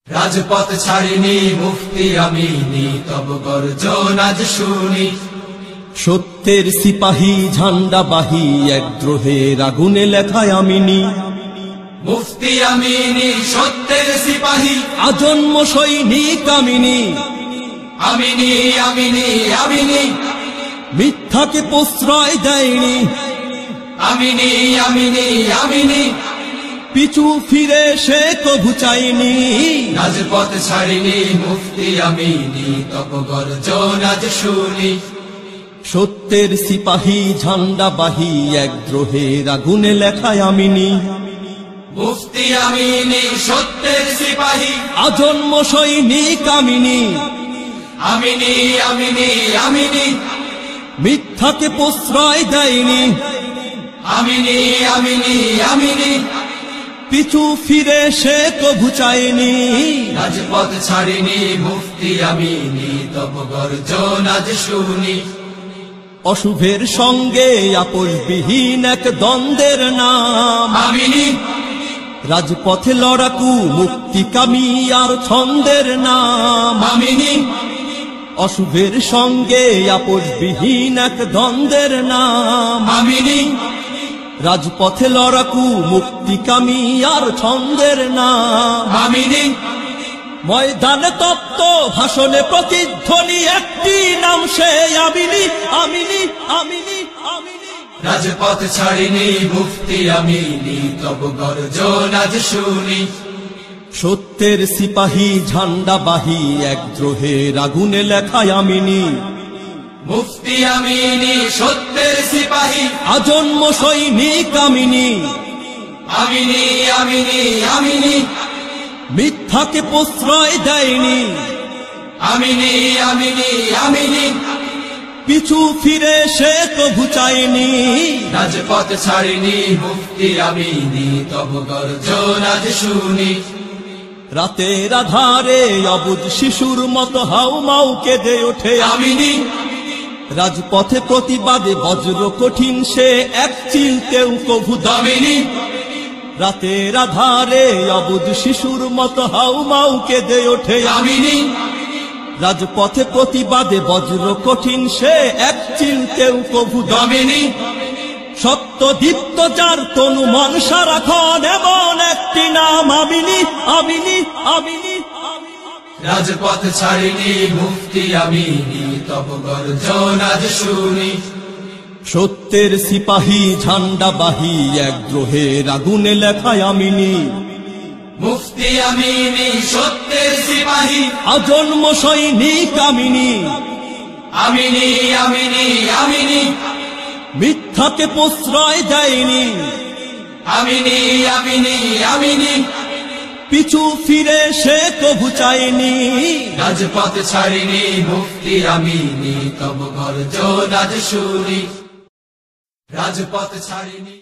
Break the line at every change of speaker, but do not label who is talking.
রাজপথ ছাড়িনি মুফতি আমিনি, তব গর্জন আজ শুনি।
সত্যের সিপাহী ঝান্ডাবাহী, এক দ্রোহের আগুনে লেখায় আমিনি।
মুফতি আমিনি সত্যের সিপাহী,
আজন্ম সৈনিক আমিনি।
আমিনি আমিনি আমিনি,
মিথ্যাকে প্রশ্রয় দেয়নি।
আমিনি আমিনি আমিনি,
পিছু ফিরে সে কভু চাইনি।
রাজপথ ছাড়িনি মুফতি আমিনি, তব গর্জন আজ শুনি।
সত্যের সিপাহী ঝান্ডাবাহী, এক দ্রোহের আগুনে লেখায় আমিনি।
মুফতি আমিনি সত্যের সিপাহী,
আজন্ম সৈনিক আমিনি।
আমিনি আমিনি আমিনি,
মিথ্যাকে প্রশ্রয় দেয়নি।
আমিনি আমিনি আমিনি,
পিছু ফিরে সে কভু চায়নি।
রাজপথ ছাড়িনি মুফতি আমিনি, তব গর্জন আজ শুনি।
অশুভের সঙ্গে আপোষবিহীন এক দ্বন্দ্বের নাম
আমিনি,
রাজপথে লড়াকু মুক্তিকামী আর ছন্দের নাম।
আমিনি,
অশুভের সঙ্গে আপোষবিহীন এক দ্বন্দ্বের নাম।
আমিনি,
রাজপথে লড়াকু মুক্তিকামী আর ছন্দের নাম।
আমিনি,
ময়দানে তপ্ত ভাষণে প্রতিধ্বনি একটি নাম, সে আমিনি আমিনি আমিনি আমিনি।
রাজপথ ছাড়িনি মুফতি আমিনি, তব গর্জন আজ শুনি।
সত্যের সিপাহী ঝান্ডাবাহী, এক দ্রোহের আগুনে লেখায় আমিনি।
মুফতি আমিনি সত্যের সিপাহী,
আজন্ম সৈনিক আমিনি।
আমিনি আমিনি আমিনি,
মিথ্যাকে প্রশ্রয় দেয়নি।
আমিনি আমিনি আমিনি,
পিছু ফিরে সে কভু চায়নি।
রাজপথ ছাড়িনি মুফতি আমিনি, তব গর্জন আজ শুনি।
রাতের আধারে অবুঝ শিশুর মতো হাউমাউ কেঁদে ওঠে
আমিনি,
রাজপথে প্রতিবাদে বজ্র কঠিন সে এক চিলতেও কভু দামিনি। রাতের আধারে অবুঝ শিশুর মতো হাউমাউ কেঁদে ওঠে
আমিনি,
রাজপথে প্রতিবাদে বজ্র কঠিন সে এক চিলতেও কভু
আমিনি,
সত্য দীপ্ত যার তনু মন সারাক্ষণ এমন একটি নাম, আমিনি আমিনি আমিনি।
রাজপথ ছাড়িনি মুফতি আমিনি, তব গর্জন আজ শুনি।
সত্যের সিপাহী ঝান্ডাবাহী, এক দ্রোহের আগুনে লেখায় আমিনি।
মুফতি আমিনি সত্যের সিপাহী,
আজন্ম সৈনিক আমিনি।
আমিনি আমিনি আমিনি,
মিথ্যাকে প্রশ্রয় দেয়নি।
আমিনি আমিনি আমিনি,
পিছু ফিরে সে কভু চায়নি।
রাজপথ ছাড়িনি মুফতি আমিনি, তব গর্জন আজ শুনি। রাজপথ ছাড়িনি।